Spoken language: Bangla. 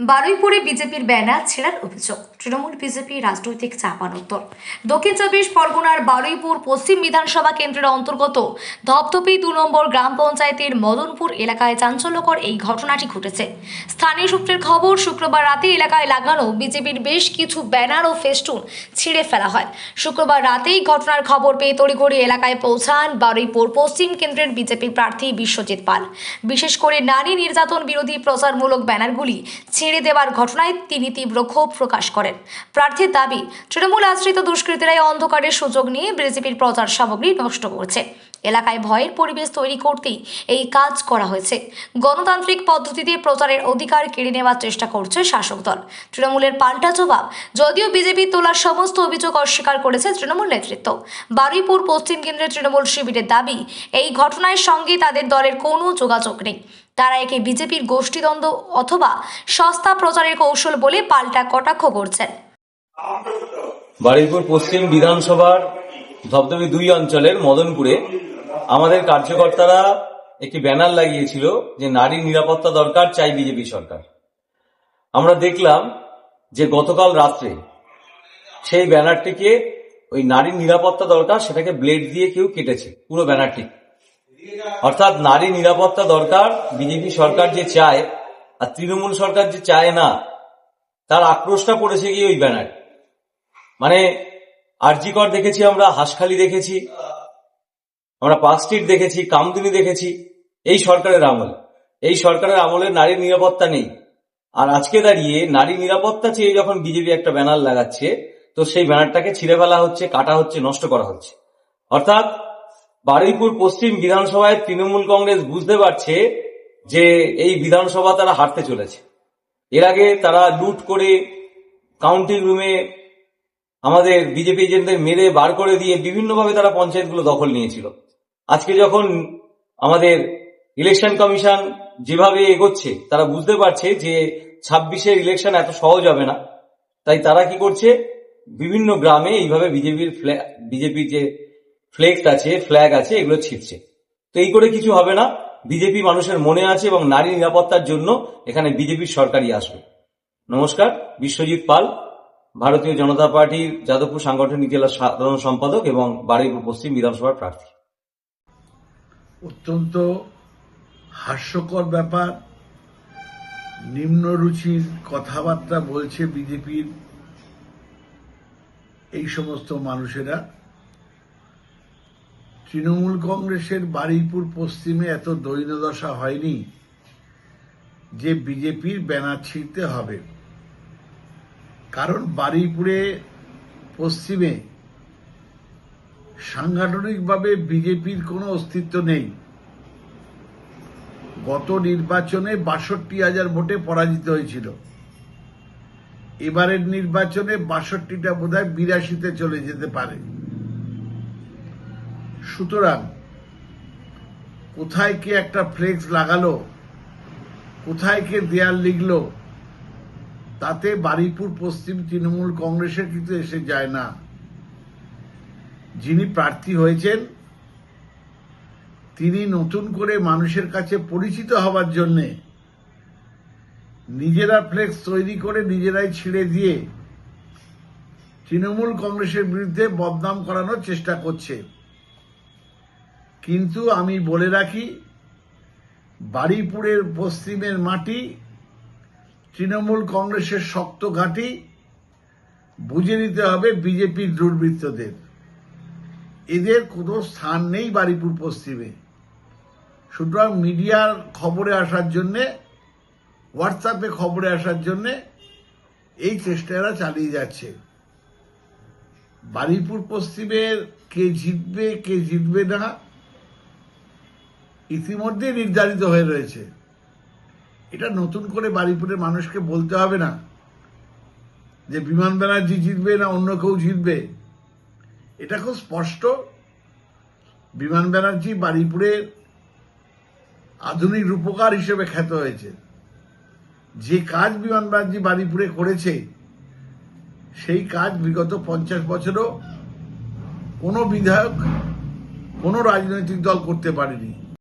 বারুইপুরে বিজেপির ব্যানার ছেঁড়ার অভিযোগ, তৃণমূল বিজেপি রাজনৈতিক চাপানোত্তর। দক্ষিণ চব্বিশ পরগনার বারুইপুর পশ্চিম বিধানসভা কেন্দ্রের অন্তর্গত ধপধপি 2 নম্বর গ্রাম পঞ্চায়েতের মদনপুর এলাকায় চাঞ্চল্যকর এই ঘটনাটি ঘটেছে। স্থানীয় সূত্রের খবর, শুক্রবার রাতে এলাকায় লাগানো বিজেপির বেশ কিছু ব্যানার ও ফেস্টুন ছিঁড়ে ফেলা হয়। শুক্রবার রাতেই ঘটনার খবর পেয়ে তড়িঘড়ি এলাকায় পৌঁছান বারুইপুর পশ্চিম কেন্দ্রের বিজেপি প্রার্থী বিশ্বজিৎ পাল। বিশেষ করে নারী নির্যাতন বিরোধী প্রচারমূলক ব্যানারগুলি ছেড়ে দেওয়ার ঘটনায় তিনি তীব্র ক্ষোভ প্রকাশ করেন। প্রার্থীর দাবি, তৃণমূল আশ্রিত দুষ্কৃতীরাই অন্ধকারের সুযোগ নিয়ে বিজেপির প্রচার সামগ্রী নষ্ট করছে। এলাকায় ভয়ের পরিবেশ তৈরি করতেই এই কাজ করা হয়েছে। গণতান্ত্রিক পদ্ধতিতে প্রচারের অধিকার কেড়ে নেওয়ার চেষ্টা করছে শাসক দল। তৃণমূলের পাল্টা জবাব, যদিও বিজেপি তোলার সমস্ত অভিযোগ অস্বীকার করেছে তৃণমূল নেতৃত্ব। বারুইপুর পশ্চিম কেন্দ্রের তৃণমূল শিবিরের দাবি, এই ঘটনার সঙ্গে তাদের দলের কোনো যোগাযোগ নেই। তারা একে বিজেপির গোষ্ঠীদ্বন্দ্ব অথবা সস্তা প্রচারের কৌশল বলে পাল্টা কটাক্ষ করছেন। বারুইপুর পশ্চিম বিধানসভার ধবধবে 2 অঞ্চলের মদনপুরে আমাদের কার্যকর্তারা একটি ব্যানার লাগিয়েছিল যে নারী নিরাপত্তা দরকার, চাই বিজেপি সরকার। আমরা দেখলাম যে গতকাল রাত্রে সেই ব্যানারটিকে, ওই নারী নিরাপত্তা দরকার, সেটাকে ব্লেড দিয়ে কেউ কেটেছে পুরো ব্যানারটি। অর্থাৎ নারী নিরাপত্তা দরকার বিজেপি সরকার যে চায়, আর তৃণমূল সরকার যে চায় না, তার আক্রোশটা পড়েছে গিয়ে ওই ব্যানার। মানে আরজিকর দেখেছি আমরা, হাঁসখালি দেখেছি, আমরা পার্ক স্ট্রিট দেখেছি, কামদুনি দেখেছি। এই সরকারের আমলে নারীর নিরাপত্তা নেই। আর আজকে দাঁড়িয়ে নারী নিরাপত্তা চেয়ে যখন বিজেপি একটা ব্যানার লাগাচ্ছে, তো সেই ব্যানারটাকে ছিঁড়ে ফেলা হচ্ছে, কাটা হচ্ছে, নষ্ট করা হচ্ছে। অর্থাৎ বারুইপুর পশ্চিম বিধানসভায় তৃণমূল কংগ্রেস বুঝতে পারছে যে এই বিধানসভা তারা হারতে চলেছে। এর আগে তারা লুট করে কাউন্টিং রুমে আমাদের বিজেপি এজেন্টদের মেরে বার করে দিয়ে বিভিন্নভাবে তারা পঞ্চায়েতগুলো দখল নিয়েছিল। আজকে যখন আমাদের ইলেকশন কমিশন যেভাবে এগোচ্ছে, তারা বুঝতে পারছে যে 26-এর ইলেকশন এত সহজ হবে না। তাই তারা কি করছে, বিভিন্ন গ্রামে এইভাবে বিজেপির যে ফ্ল্যাগ আছে, এগুলো ছিটছে। তো এই করে কিছু হবে না। বিজেপি মানুষের মনে আছে এবং নারী নিরাপত্তার জন্য এখানে বিজেপির সরকারই আসবে। নমস্কার, বিশ্বজিৎ পাল, ভারতীয় জনতা পার্টির যাদবপুর সাংগঠনিক জেলা সাধারণ সম্পাদক এবং বারুইপুর পশ্চিম বিধানসভার প্রার্থী। অত্যন্ত হাস্যকর ব্যাপার, নিম্ন রুচির কথাবার্তা বলছে বিজেপির এই সমস্ত মানুষেরা। তৃণমূল কংগ্রেসের বারুইপুর পশ্চিমে এত দৈন্যদশা হয়নি যে বিজেপির ব্যানার ছিঁড়তে হবে। কারণ বারুইপুরে পশ্চিমে সাংগঠনিকভাবে বিজেপির কোনো অস্তিত্ব নেই। গত নির্বাচনে 62,000 ভোটে পরাজিত হয়েছিল। এবারের নির্বাচনে 62টা বোধহয় 82-তে চলে যেতে পারে। সুতরাং কোথায় কে একটা ফ্লেক্স লাগালো, কোথায় কে দেয়াল লিখলো, তাতে বারুইপুর পশ্চিম তৃণমূল কংগ্রেসের কিন্তু এসে যায় না। যিনি প্রার্থী হয়েছেন তিনি নতুন করে মানুষের কাছে পরিচিত হবার জন্যে নিজেরা ফ্লেক্স তৈরি করে নিজেরাই ছিঁড়ে দিয়ে তৃণমূল কংগ্রেসের বিরুদ্ধে বদনাম করানোর চেষ্টা করছে। কিন্তু আমি বলে রাখি, বারুইপুরের পশ্চিমের মাটি তৃণমূল কংগ্রেসের শক্ত ঘাঁটি। বুঝে নিতে হবে বিজেপির দুর্বৃত্তদের, এদের কোনো স্থান নেই বারুইপুর পশ্চিমে। সুতরাং মিডিয়ার খবরে আসার জন্যে, হোয়াটসঅ্যাপে খবরে আসার জন্যে এই চেষ্টা এরা চালিয়ে যাচ্ছে। বারুইপুর পশ্চিমের কে জিতবে কে জিতবে না ইতিমধ্যে নির্ধারিত হয়ে রয়েছে। এটা নতুন করে বারুইপুরের মানুষকে বলতে হবে না যে বিমান ব্যানার্জি জিতবে না অন্য কেউ জিতবে। এটা খুব স্পষ্ট, বিমান ব্যানার্জি বারুইপুরের আধুনিক রূপকার হিসেবে খ্যাত হয়েছে। যে কাজ বিমান ব্যানার্জি বারুইপুরে করেছে, সেই কাজ বিগত 50 বছরও কোনো বিধায়ক, কোনো রাজনৈতিক দল করতে পারেনি।